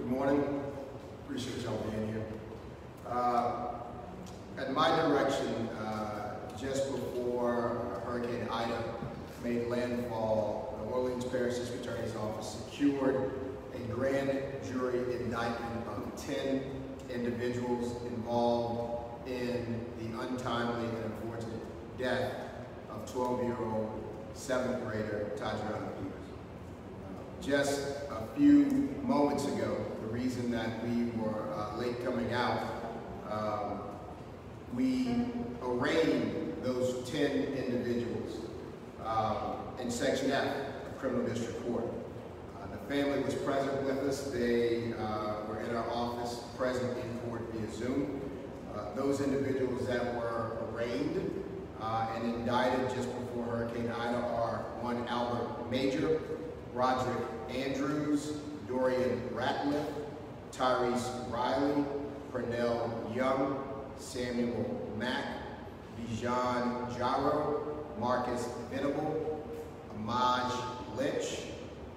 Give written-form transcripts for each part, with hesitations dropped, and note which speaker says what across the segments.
Speaker 1: Good morning. Appreciate y'all being here. At my direction, just before Hurricane Ida made landfall, the Orleans Parish District Attorney's Office secured a grand jury indictment of 10 individuals involved in the untimely and unfortunate death of 12-year-old 7th grader Todriana Peters. Just a few moments ago, the reason that we were late coming out, we arraigned those 10 individuals in Section F of Criminal District Court. The family was present with us. They were in our office, present in court via Zoom. Those individuals that were arraigned and indicted just before Hurricane Ida are one Albert Major, Roderick Andrews, Dorian Ratliff, Tyrese Riley, Pernell Young, Samuel Mack, Bijan Jaro, Marcus Venable, Amaj Lynch,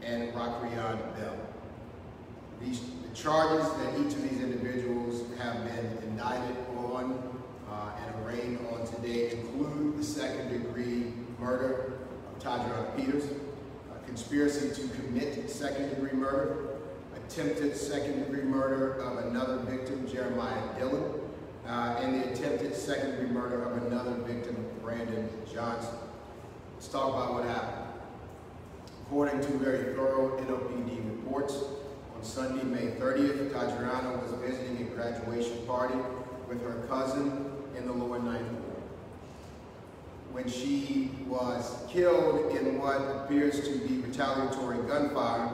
Speaker 1: and Racrian Bell. The charges that each of these individuals have been indicted on and arraigned on today include the second-degree murder of Todriana Peters, conspiracy to commit second-degree murder, attempted second-degree murder of another victim, Jeremiah Dillon, and the attempted second-degree murder of another victim, Brandon Johnson. Let's talk about what happened. According to very thorough NOPD reports, on Sunday, May 30th, Todriana was visiting a graduation party with her cousin in the lower ninth ward when she was killed in what appears to be retaliatory gunfire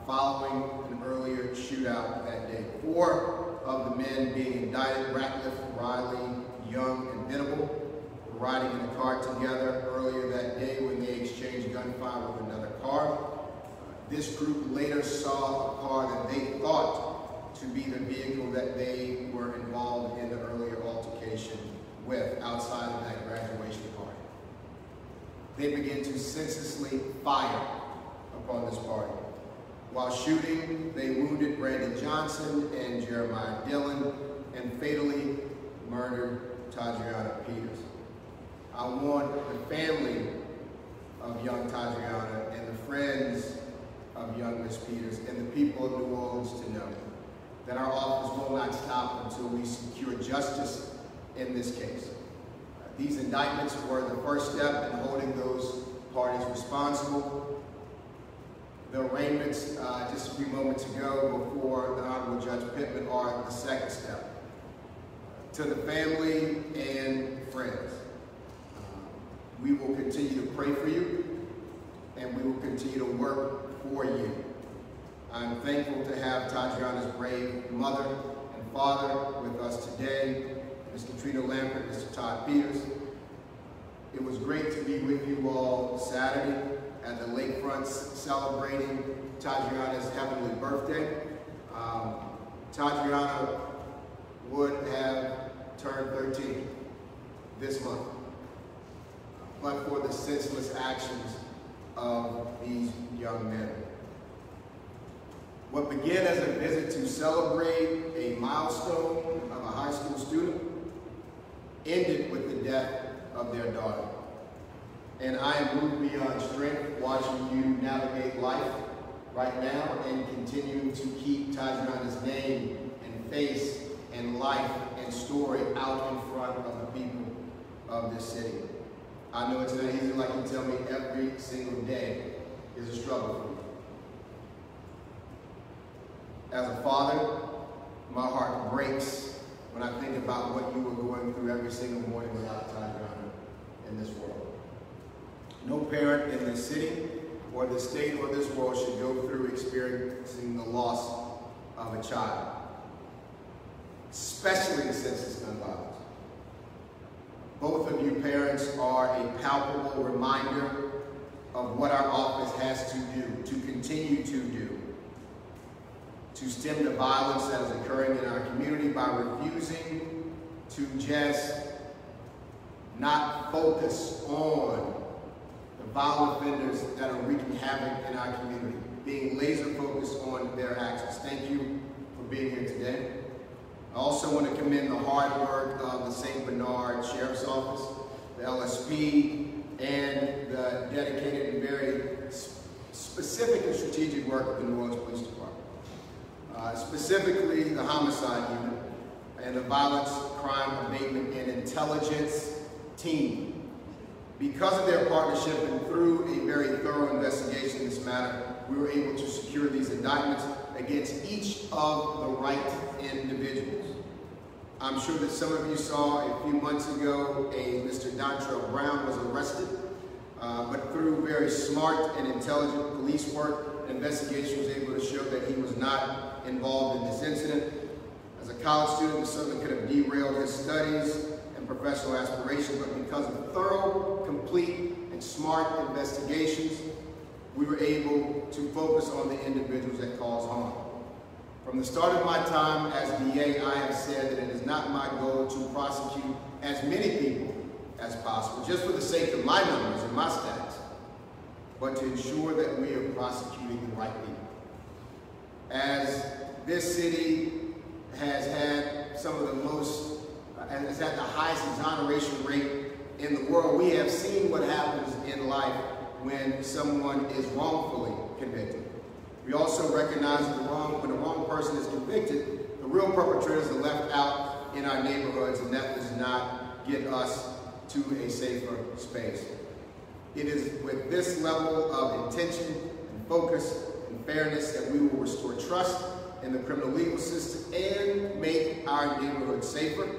Speaker 1: following an earlier shootout that day. 4 of the men being indicted, Ratliff, Riley, Young, and Venable, were riding in a car together earlier that day when they exchanged gunfire with another car. This group later saw a car that they thought to be the vehicle that they were involved in the earlier altercation with outside of that graduation party. They began to senselessly fire upon this party. While shooting, they wounded Brandon Johnson and Jeremiah Dillon and fatally murdered Todriana Peters. I want the family of young Todriana and the friends of young Miss Peters and the people of New Orleans to know that our office will not stop until we secure justice in this case. These indictments were the first step in holding those parties responsible. The arraignments just a few moments ago before the Honorable Judge Pittman are the second step. To the family and friends, we will continue to pray for you and we will continue to work for you. I'm thankful to have Todriana's brave mother and father with us today, Ms. Katrina Lampert, Mr. Todd Peters. It was great to be with you all Saturday at the lakefronts celebrating Todriana's heavenly birthday. Todriana would have turned 13 this month, but for the senseless actions of these young men. What began as a visit to celebrate a milestone of a high school student ended with the death of their daughter. And I am moved beyond strength watching you navigate life right now and continuing to keep Todriana's name and face and life and story out in front of the people of this city. I know it's not easy, like you tell me, every single day is a struggle for you. As a father, my heart breaks when I think about what you were going through every single morning without Todriana in this world. No parent in this city or the state or this world should go through experiencing the loss of a child, especially the senseless gun violence. Both of you parents are a palpable reminder of what our office has to do, to continue to do, to stem the violence that is occurring in our community by refusing to just not focus on the violent offenders that are wreaking havoc in our community, being laser focused on their actions. Thank you today. I also want to commend the hard work of the St. Bernard Sheriff's Office, the LSP, and the dedicated and very specific and strategic work of the New Orleans Police Department. Specifically the homicide unit and the violence, crime abatement, and intelligence team. Because of their partnership and through a very thorough investigation in this matter, we were able to secure these indictments against each of the right individuals. I'm sure that some of you saw a few months ago a Mr. Dontrell Brown was arrested, but through very smart and intelligent police work, an investigation was able to show that he was not involved in this incident. As a college student, this certainly could have derailed his studies and professional aspirations, but because of thorough, complete, and smart investigations, we were able to focus on the individuals that caused harm. From the start of my time as DA, I have said that it is not my goal to prosecute as many people as possible, just for the sake of my numbers and my stats, but to ensure that we are prosecuting the right people. As this city has had some of the most, and has had the highest exoneration rate in the world, we have seen what happens in life when someone is wrongfully convicted. We also recognize that when the wrong person is convicted, the real perpetrators are left out in our neighborhoods, and that does not get us to a safer space. It is with this level of intention and focus and fairness that we will restore trust in the criminal legal system and make our neighborhoods safer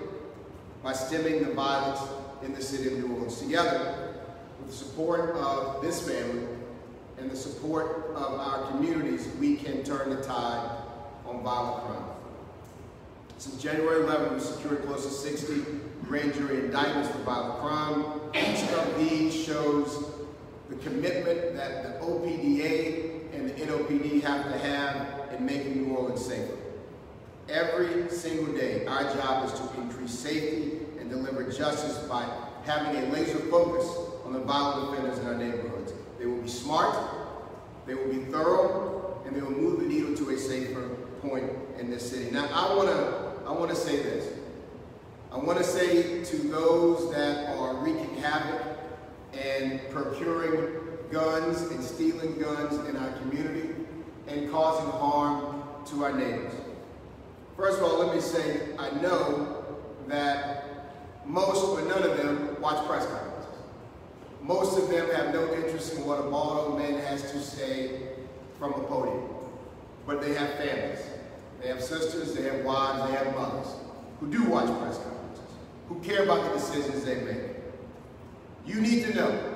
Speaker 1: by stemming the violence in the city of New Orleans. Together, with the support of this family and the support of our communities, we can turn the tide on violent crime. Since January 11, we secured close to 60 grand jury indictments for violent crime. Each of these shows the commitment that the OPDA and the NOPD have to have in making New Orleans safer. Every single day, our job is to increase safety and deliver justice by having a laser focus on the violent offenders in our neighborhoods. They will be smart, they will be thorough, and they will move the needle to a safer point in this city. Now, I want to say this. I want to say to those that are wreaking havoc and procuring guns and stealing guns in our community and causing harm to our neighbors. First of all, let me say, I know that most, but none of them, watch press conferences. Most of them have no interest in what a bald old man has to say from a podium. But they have families. They have sisters, they have wives, they have mothers who do watch press conferences, who care about the decisions they make. You need to know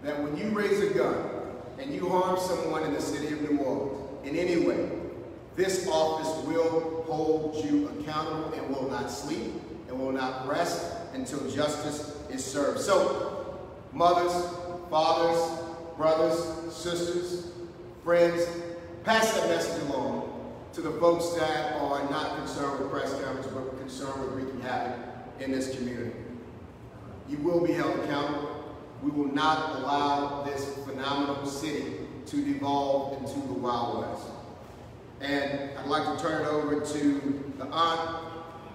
Speaker 1: that when you raise a gun and you harm someone in the city of New Orleans in any way, this office will hold you accountable and will not sleep and will not rest until justice is served. So, mothers, fathers, brothers, sisters, friends, pass that message along to the folks that are not concerned with press conferences, but concerned with wreaking havoc in this community. You will be held accountable. We will not allow this phenomenal city to devolve into the Wild West. And I'd like to turn it over to the aunt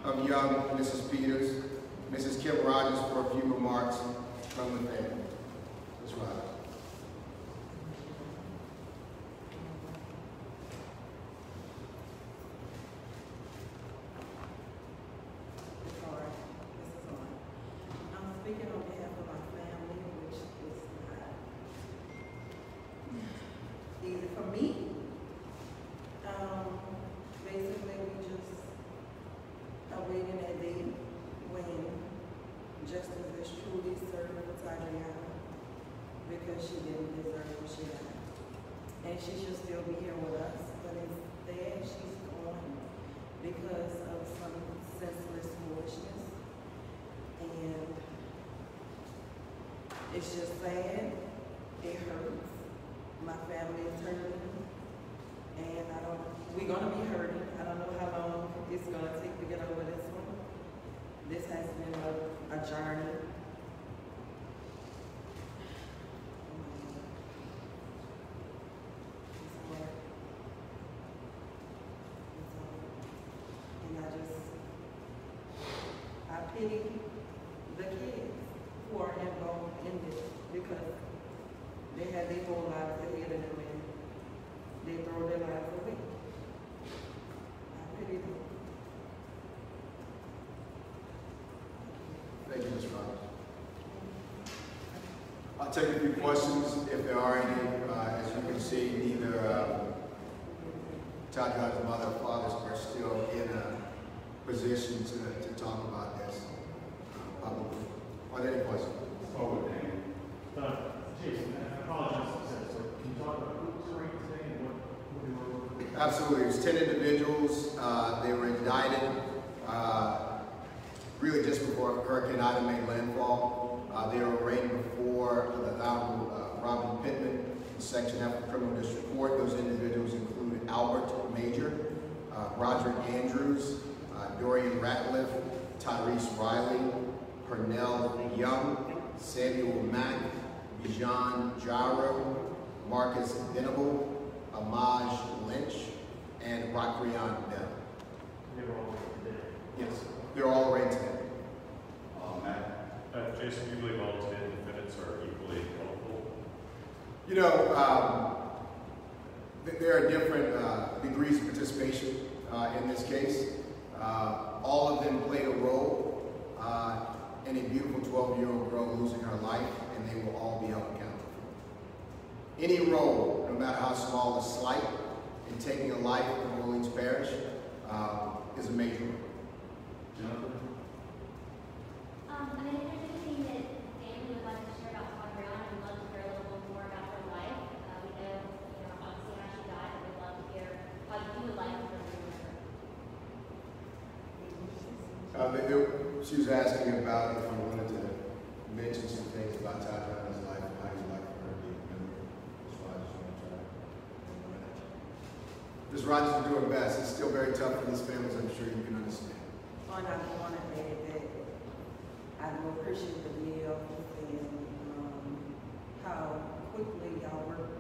Speaker 1: of young Mrs. Peters, Mrs. Kim Rogers, for a few remarks from the family. Ms. Rogers.
Speaker 2: Speaking on behalf of our family, which is not easy for me. Basically, we just are waiting that day when justice is truly served for Todriana, because she didn't deserve what she got. And she should still be here with us, but instead she's gone because of some senseless foolishness. And it's just sad. It hurts. My family is hurting. And we're going to be hurting. I don't know how long it's going to take to get over this one. This has been a journey.
Speaker 1: questions, if there are any, as you can see, neither Todriana's mother or fathers are still in a position to talk about this publicly. Are there any questions?
Speaker 3: Jason, I apologize for that, but can you talk about who was arraigned today and what they were?
Speaker 1: Absolutely. It was 10 individuals. They were indicted really just before Hurricane Ida made landfall. They were arraigned before the Honorable Robin Pittman in Section F of the Criminal District Court. Those individuals included Albert Major, Roderick Andrews, Dorian Ratliff, Tyrese Riley, Pernell Young, Samuel Mack, Bijan Jaro, Marcus Venable, Amaj Lynch, and Rakrian Bell.
Speaker 3: They were all arraigned today.
Speaker 1: Yes, they're all arraigned today.
Speaker 4: Jason, you believe all 10 defendants are equally culpable?
Speaker 1: You know, there are different degrees of participation in this case. All of them played a role in a beautiful 12-year-old girl losing her life, and they will all be held accountable. Any role, no matter how small or slight, in taking a life in Orleans Parish is a major role.
Speaker 3: Jonathan?
Speaker 5: I mean, if there's anything that family would like to share about Todriana, we'd love to hear a little bit more about her life. We know, obviously how she died, but we'd love to hear how you would like to remember her.
Speaker 1: She was asking about if you wanted to mention some things about Todriana's life and how you'd like for her to be remembered. Ms. Rogers is doing best. It's still very tough for these families, I'm sure you can understand.
Speaker 2: On I want to add that I do appreciate the video and how quickly y'all work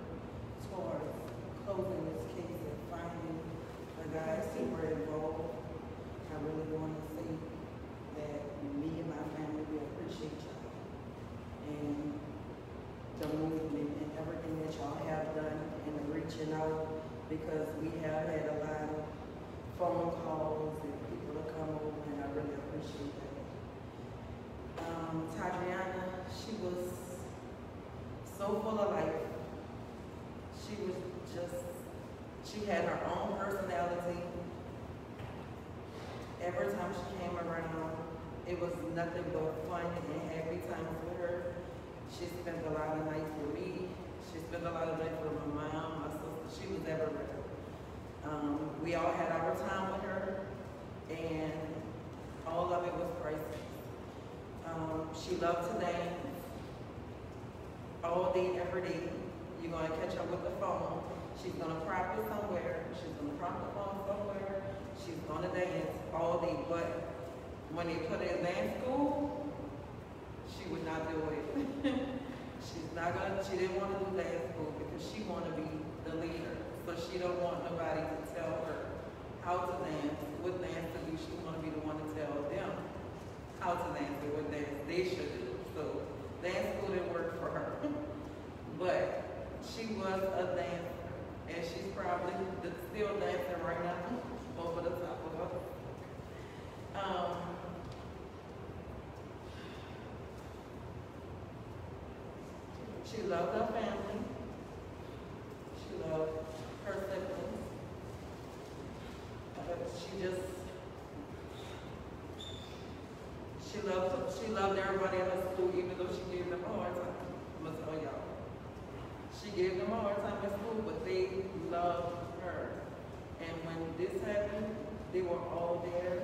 Speaker 2: towards closing this case and finding the guys who were involved. I really want to say that me and my family, we appreciate y'all and the movement and everything that y'all have done and the reaching out, because we have had a lot of phone calls and people to come over, and I really appreciate that. Todriana, she was so full of life. She had her own personality. Every time she came around, it was nothing but fun and happy times with her. She spent a lot of nights with me. She spent a lot of nights with my mom, my sister. She was everywhere. We all had our time with her, and all of it was priceless. She loved to dance all day, every day. You're going to catch up with the phone. She's going to practice somewhere. She's going to prop the phone somewhere. She's going to dance all day. But when they put her in dance school, she would not do it. She didn't want to do dance school because she wanted to be the leader. So she don't want nobody to tell her how to dance, what dance to do. She want to be the one to tell them how to dance and what dance they should do. So dance school didn't work for her. But she was a dancer, and she's probably still dancing right now over the top of us. She loved her family. She loved her siblings. She loved everybody at her school, even though she gave them a hard time. I'm gonna tell y'all. She gave them a hard time at school, but they loved her. And when this happened, they were all there.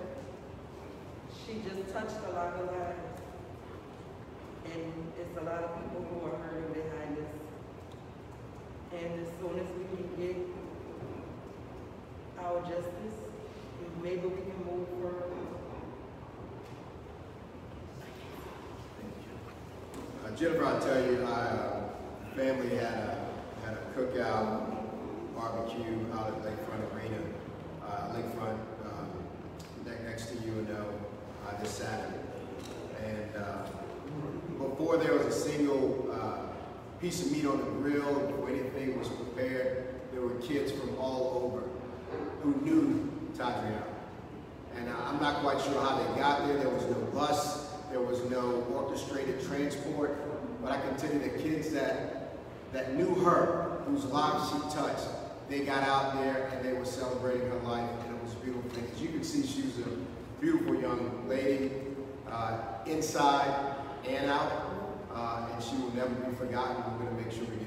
Speaker 2: She just touched a lot of lives. And it's a lot of people who are hurting behind us. And as soon as we can get our justice, maybe we can move forward.
Speaker 1: Jennifer, I'll tell you, our family had a cookout barbecue out at Lakefront Arena, Lakefront next to UNO this Saturday. And before there was a single piece of meat on the grill, before anything was prepared, there were kids from all over who knew Todriana. And I'm not quite sure how they got there. There was no bus. There was no orchestrated transport. but I can tell you the kids that knew her, whose lives she touched, they got out there and they were celebrating her life, and it was a beautiful thing. As you can see, she was a beautiful young lady, inside and out, and she will never be forgotten. We're going to make sure we get